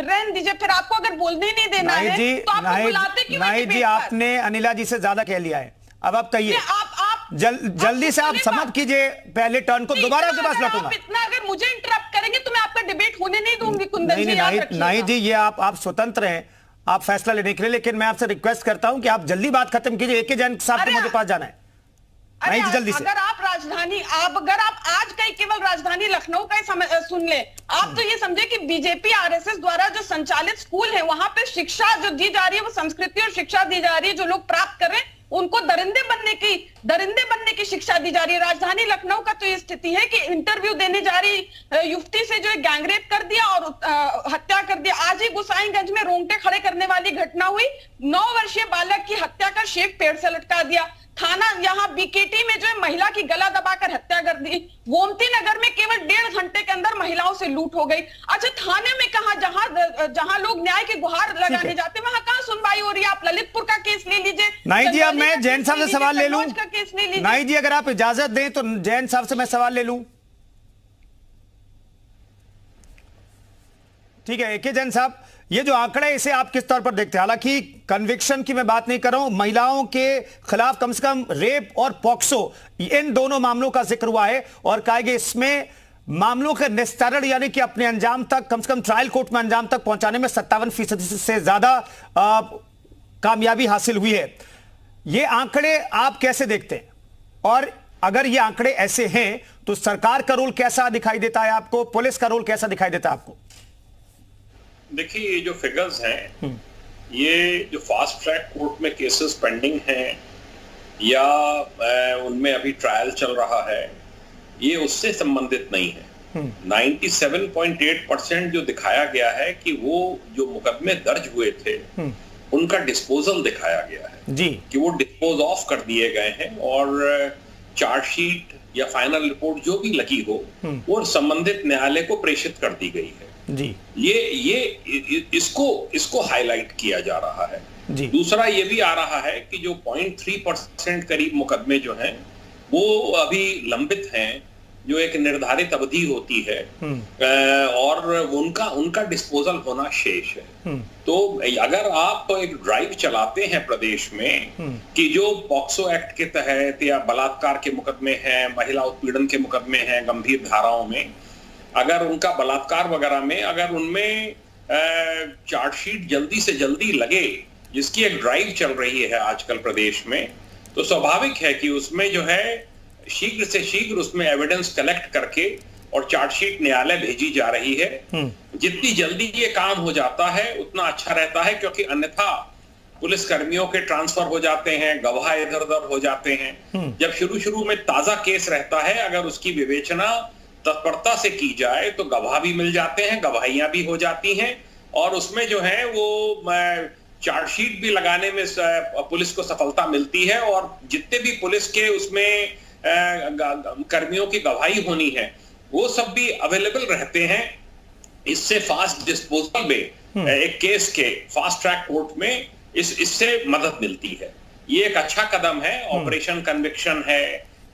रहने दीजिए, फिर आपको अगर बोलने ही नहीं देना है तो आपको बुलाते क्यों? नहीं जी, आपने अनिला जी से ज्यादा कह लिया है। अब आप कहिए, जल्दी से आप समाप्त कीजिए पहले टर्न को, दोबारा आपके पास लौटूंगा। इतना अगर मुझे इंटरप्ट करेंगे तो मैं आपका डिबेट होने नहीं दूंगी कुंदन जी, याद रखिएगा। नहीं जी, ये आप स्वतंत्र हैं, आप फैसला लेने के लिए, लेकिन मैं आपसे रिक्वेस्ट करता हूं कि आप जल्दी बात खत्म कीजिए। AK जैन साहब को मुझे पास जाना है। नहीं जी, जल्दी से। अगर आप आज का केवल राजधानी लखनऊ का सुन ले, आप तो ये समझे कि बीजेपी RSS द्वारा जो संचालित स्कूल है वहां पे शिक्षा जो दी जा रही है वो संस्कृति और शिक्षा दी जा रही है, जो लोग प्राप्त कर रहे हैं उनको दरिंदे बनने की शिक्षा दी जा रही है। राजधानी लखनऊ का तो ये स्थिति है कि इंटरव्यू देने जा रही युवती से जो गैंगरेप कर दिया और हत्या कर दिया। आज ही गोसाईगंज में रोंगटे खड़े करने वाली घटना हुई, 9 वर्षीय बालक की हत्या कर शेख पेड़ से लटका दिया। थाना यहाँ BKT में जो है महिला की गला दबाकर हत्या कर दी। गोमती नगर में केवल 1.5 घंटे के अंदर महिलाओं से लूट हो गई। अच्छा, थाने में कहा, जहां लोग न्याय की गुहार लगाने जाते वहां कहां सुनवाई हो रही है? आप ललितपुर का केस ले लीजिए। नहीं जी, अब मैं जैन साहब से सवाल ले लूं। नहीं जी, अगर आप इजाजत दें तो जैन साहब से मैं सवाल ले लूं। ठीक है, AK जैन साहब, ये जो आंकड़े इसे आप किस तौर पर देखते हैं? हालांकि कन्विक्शन की मैं बात नहीं कर रहा हूं, महिलाओं के खिलाफ कम से कम रेप और पॉक्सो, इन दोनों मामलों का जिक्र हुआ है और कहा गया इसमें मामलों के निस्तारण यानी कि अपने अंजाम तक, कम से कम ट्रायल कोर्ट में अंजाम तक पहुंचाने में 57% से ज्यादा कामयाबी हासिल हुई है। ये आंकड़े आप कैसे देखते हैं? और अगर ये आंकड़े ऐसे हैं तो सरकार का रोल कैसा दिखाई देता है आपको, पुलिस का रोल कैसा दिखाई देता है आपको? देखिए, ये जो फिगर्स हैं, ये जो फास्ट ट्रैक कोर्ट में केसेस पेंडिंग हैं या उनमें अभी ट्रायल चल रहा है, ये उससे संबंधित नहीं है। 97.8% जो दिखाया गया है कि वो जो मुकदमे दर्ज हुए थे उनका डिस्पोजल दिखाया गया है जी, कि वो डिस्पोज ऑफ कर दिए गए हैं और चार्जशीट या फाइनल रिपोर्ट जो भी लगी हो वो संबंधित न्यायालय को प्रेषित कर दी गई है जी। ये इसको हाईलाइट किया जा रहा है जी। दूसरा ये भी आ रहा है कि जो 0.3% करीब मुकदमे जो हैं वो अभी लंबित हैं, जो एक निर्धारित अवधि होती है और उनका डिस्पोजल होना शेष है। तो अगर आप एक ड्राइव चलाते हैं प्रदेश में कि जो पॉक्सो एक्ट के तहत या बलात्कार के मुकदमे हैं, महिला उत्पीड़न के मुकदमे हैं गंभीर धाराओं में, अगर उनका बलात्कार वगैरह में अगर उनमें चार्जशीट जल्दी से जल्दी लगे, जिसकी एक ड्राइव चल रही है आजकल प्रदेश में, तो स्वाभाविक है कि उसमें जो है शीघ्र से शीघ्र उसमें एविडेंस कलेक्ट करके और चार्जशीट न्यायालय भेजी जा रही है। जितनी जल्दी ये काम हो जाता है उतना अच्छा रहता है, क्योंकि अन्यथा पुलिस कर्मियों के ट्रांसफर हो जाते हैं, गवाह इधर उधर हो जाते हैं। जब शुरू में ताजा केस रहता है, अगर उसकी विवेचना तत्परता से की जाए तो गवाह भी मिल जाते हैं, गवाहियां भी हो जाती हैं और उसमें जो है वो चार्जशीट भी लगाने में पुलिस को सफलता मिलती है और जितने भी पुलिस के उसमें कर्मियों की गवाही होनी है वो सब भी अवेलेबल रहते हैं। इससे फास्ट डिस्पोजल में एक केस के फास्ट ट्रैक कोर्ट में इससे मदद मिलती है। ये एक अच्छा कदम है। ऑपरेशन कन्विक्शन है,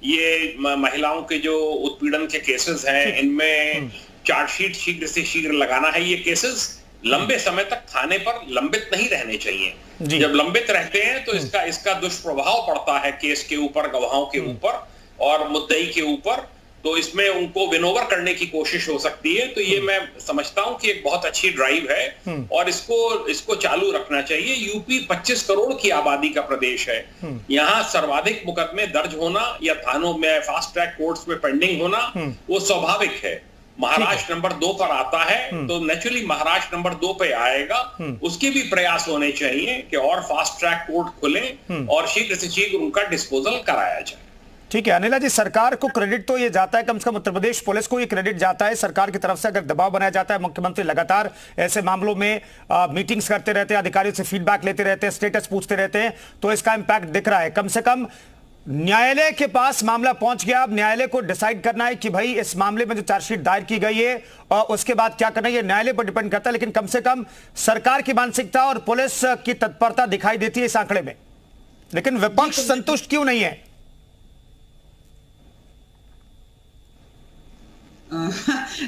ये महिलाओं के जो उत्पीड़न के केसेस हैं इनमें चार्जशीट शीघ्र से शीघ्र लगाना है। ये केसेस लंबे समय तक थाने पर लंबित नहीं रहने चाहिए। जब लंबित रहते हैं तो इसका दुष्प्रभाव पड़ता है केस के ऊपर, गवाहों के ऊपर और मुद्दई के ऊपर, तो इसमें उनको विनोवर करने की कोशिश हो सकती है। तो ये मैं समझता हूं कि एक बहुत अच्छी ड्राइव है और इसको चालू रखना चाहिए। यूपी 25 करोड़ की आबादी का प्रदेश है। यहाँ सर्वाधिक मुकदमे दर्ज होना या थानों में फास्ट ट्रैक कोर्ट्स में पेंडिंग होना वो स्वाभाविक है। महाराष्ट्र नंबर 2 पर आता है तो नेचुरली महाराष्ट्र नंबर 2 पे आएगा। उसके भी प्रयास होने चाहिए कि और फास्ट ट्रैक कोर्ट खुलें और शीघ्र से शीघ्र उनका डिस्पोजल कराया जाए। ठीक है अनिला जी, सरकार को क्रेडिट तो ये जाता है, कम से कम उत्तर प्रदेश पुलिस को ये क्रेडिट जाता है सरकार की तरफ से। अगर दबाव बनाया जाता है, मुख्यमंत्री लगातार ऐसे मामलों में मीटिंग्स करते रहते हैं, अधिकारियों से फीडबैक लेते रहते हैं, स्टेटस पूछते रहते हैं, तो इसका इंपैक्ट दिख रहा है। कम से कम न्यायालय के पास मामला पहुंच गया, अब न्यायालय को डिसाइड करना है कि भाई इस मामले में जो चार्जशीट दायर की गई है और उसके बाद क्या करना है, ये न्यायालय पर डिपेंड करता है। लेकिन कम से कम सरकार की मानसिकता और पुलिस की तत्परता दिखाई देती है इस आंकड़े में। लेकिन विपक्ष संतुष्ट क्यों नहीं है?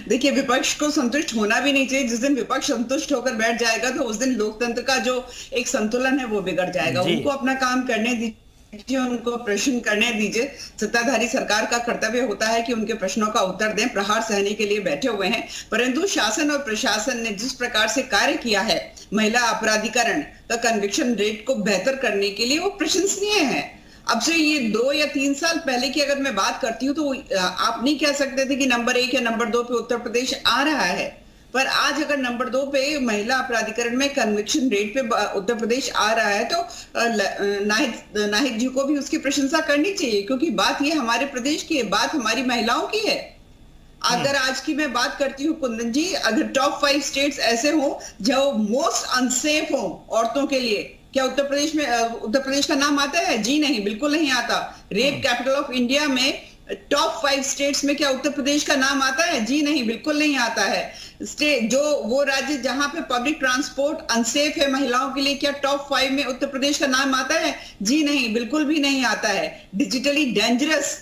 देखिए, विपक्ष को संतुष्ट होना भी नहीं चाहिए। जिस दिन विपक्ष संतुष्ट होकर बैठ जाएगा तो उस दिन लोकतंत्र का जो एक संतुलन है वो बिगड़ जाएगा। उनको अपना काम करने दीजिए, उनको प्रश्न करने दीजिए। सत्ताधारी सरकार का कर्तव्य होता है कि उनके प्रश्नों का उत्तर दें, प्रहार सहने के लिए बैठे हुए हैं। परंतु शासन और प्रशासन ने जिस प्रकार से कार्य किया है महिला अपराधीकरण का कन्विक्शन रेट को बेहतर करने के लिए, वो प्रशंसनीय है। अब से ये 2 या 3 साल पहले की अगर मैं बात करती हूँ तो आप नहीं कह सकते थे कि नंबर 1 या नंबर 2 पे उत्तर प्रदेश आ रहा है। पर आज अगर नंबर 2 पे महिला अपराधीकरण में कन्विक्शन रेट पे उत्तर प्रदेश आ रहा है तो नाहिक जी को भी उसकी प्रशंसा करनी चाहिए, क्योंकि बात ये हमारे प्रदेश की है, बात हमारी महिलाओं की है। अगर आज की मैं बात करती हूँ कुंदन जी, अगर टॉप 5 स्टेट्स ऐसे हो जो मोस्ट अनसेफ हो औरतों के लिए, क्या उत्तर प्रदेश का नाम आता है? जी नहीं, बिल्कुल नहीं आता। रेप कैपिटल ऑफ इंडिया में टॉप 5 स्टेट्स में क्या उत्तर प्रदेश का नाम आता है? जी नहीं, बिल्कुल नहीं आता है। स्टेट जो वो राज्य जहां पे पब्लिक ट्रांसपोर्ट अनसेफ है महिलाओं के लिए, क्या टॉप 5 में उत्तर प्रदेश का नाम आता है? जी नहीं, बिल्कुल भी नहीं आता है। डिजिटली डेंजरस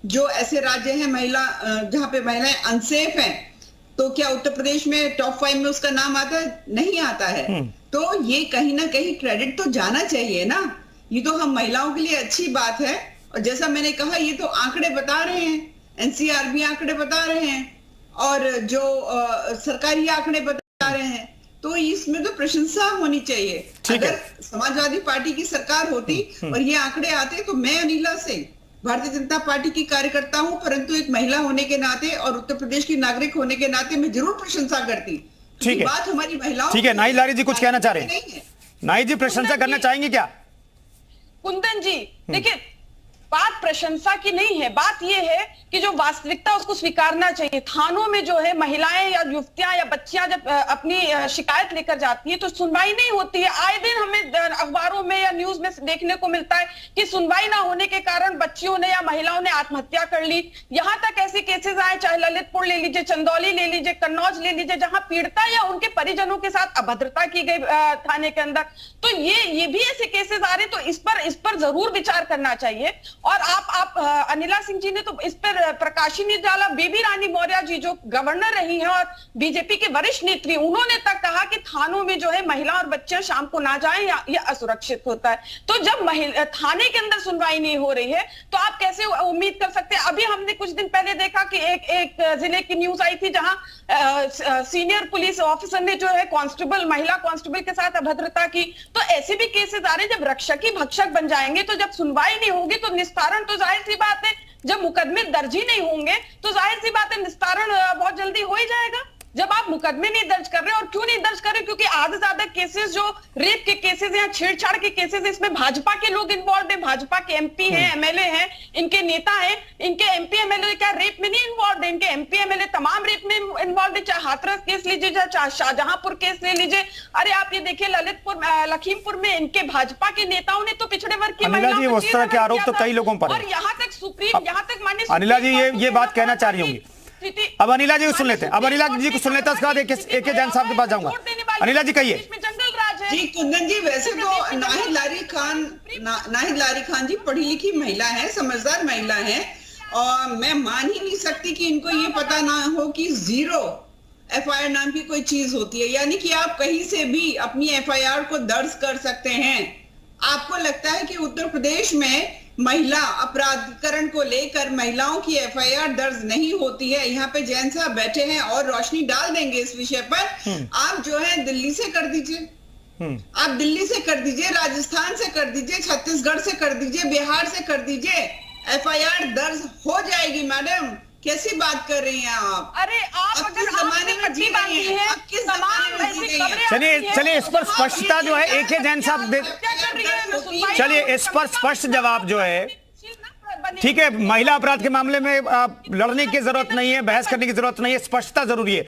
जो ऐसे राज्य हैं जहां पे महिलाएं अनसेफ हैं, तो क्या उत्तर प्रदेश में टॉप 5 में उसका नाम आता है? नहीं आता है। तो ये कहीं ना कहीं क्रेडिट तो जाना चाहिए ना। ये तो हम महिलाओं के लिए अच्छी बात है, और जैसा मैंने कहा ये तो आंकड़े बता रहे हैं, एनसीआर भी आंकड़े बता रहे हैं और जो सरकारी आंकड़े बता रहे हैं, तो इसमें तो प्रशंसा होनी चाहिए। अगर समाजवादी पार्टी की सरकार होती और ये आंकड़े आते तो मैं अनिला सिंह भारतीय जनता पार्टी की कार्यकर्ता हूं, परंतु एक महिला होने के नाते और उत्तर प्रदेश की नागरिक होने के नाते मैं जरूर प्रशंसा करती। ठीक है, बात हमारी महिलाओं। ठीक है, नाहिद लारी जी कुछ कहना चाह रहे हैं? नाहिद जी प्रशंसा करना चाहेंगे क्या? कुंदन जी देखिए, बात प्रशंसा की नहीं है, बात यह है कि जो वास्तविकता उसको स्वीकारना चाहिए। थानों में जो है महिलाएं या युवतियां या बच्चियां जब अपनी शिकायत लेकर जाती है तो सुनवाई नहीं होती है। आए दिन हमें अखबारों में या न्यूज में देखने को मिलता है कि सुनवाई ना होने के कारण बच्चियों ने या महिलाओं ने आत्महत्या कर ली। यहां तक ऐसे केसेस आए, चाहे ललितपुर ले लीजिए, चंदौली ले लीजिए, कन्नौज ले लीजिए, जहां पीड़िता या उनके परिजनों के साथ अभद्रता की गई थाने के अंदर। तो ये भी ऐसे केसेस आ रहे, तो इस पर जरूर विचार करना चाहिए। और आप अनिला सिंह जी ने तो इस पर प्रकाशी नहीं डाला। बेबी रानी मौर्य जी जो गवर्नर रही हैं और बीजेपी के वरिष्ठ नेत्री, उन्होंने तक कहा कि थानों में जो है महिला और बच्चे शाम को ना जाएं या ये असुरक्षित होता है। तो जब थाने के अंदर सुनवाई नहीं हो रही है तो आप कैसे उम्मीद कर सकते हैं? अभी हमने कुछ दिन पहले देखा कि एक जिले की न्यूज आई थी जहां सीनियर पुलिस ऑफिसर ने जो है महिला कांस्टेबल के साथ अभद्रता की। तो ऐसे भी केसेस आ रहे हैं। जब रक्षक ही भक्षक बन जाएंगे तो जब सुनवाई नहीं होगी तो निस्तारण तो जाहिर सी बात है, जब मुकदमे दर्ज ही नहीं होंगे तो जाहिर सी बात है निस्तारण बहुत जल्दी हो ही जाएगा। जब आप मुकदमे नहीं दर्ज कर रहे, और क्यों नहीं दर्ज कर रहे? क्योंकि आधे ज्यादा केसेस जो रेप के केसेस या छेड़छाड़ के केसेस, इसमें भाजपा के लोग इन्वॉल्व है। भाजपा के एमपी हैं, एमएलए हैं, इनके नेता हैं। इनके एमपी एमएलए क्या रेप में नहीं इन्वॉल्व है? इनके एमपी एमएलए तमाम रेप में इन्वॉल्व है। चाहे हाथरस केस लीजिए, चाहे शाहजहांपुर केस ले लीजिए। अरे आप ये देखिए, लखीमपुर में इनके भाजपा के नेताओं ने तो पिछड़े वर्ग की महिलाओं उस तरह के आरोप तो कई लोगों पर, और यहाँ तक सुप्रीम, यहाँ तक माननीय अनिला जी ये बात कहना चाह रही होंगी। अब अनिला जी को सुन लेते हैं, अब अनिला जी को सुन लेते हैं, उसके बाद AK जैन साहब के पास जाऊंगा। अनिला जी कहिए। जी कुंदन जी, वैसे तो नाहिद लारी खान जी पढ़ी लिखी महिला है, समझदार महिला है, और मैं मान ही नहीं सकती कि इनको ये पता ना हो कि 0 FIR नाम की कोई चीज होती है। यानी कि आप कहीं से भी अपनी FIR को दर्ज कर सकते हैं। आपको लगता है कि उत्तर प्रदेश में महिला अपराधीकरण को लेकर महिलाओं की FIR दर्ज नहीं होती है? यहाँ पे जैन साहब बैठे हैं और रोशनी डाल देंगे इस विषय पर। आप जो है दिल्ली से कर दीजिए, आप दिल्ली से कर दीजिए, राजस्थान से कर दीजिए, छत्तीसगढ़ से कर दीजिए, बिहार से कर दीजिए, FIR दर्ज हो जाएगी। मैडम कैसी बात कर रही हैं आप? अरे आप अगर जमाने में जी रही हैं, आप किस जमाने में जी रही हैं? चलिए इस पर स्पष्टता जो है AK जैन साहब दे, चलिए इस पर स्पष्ट जवाब जो है। ठीक है, महिला अपराध के मामले में लड़ने की जरूरत नहीं है, बहस करने की जरूरत नहीं है, स्पष्टता जरूरी है।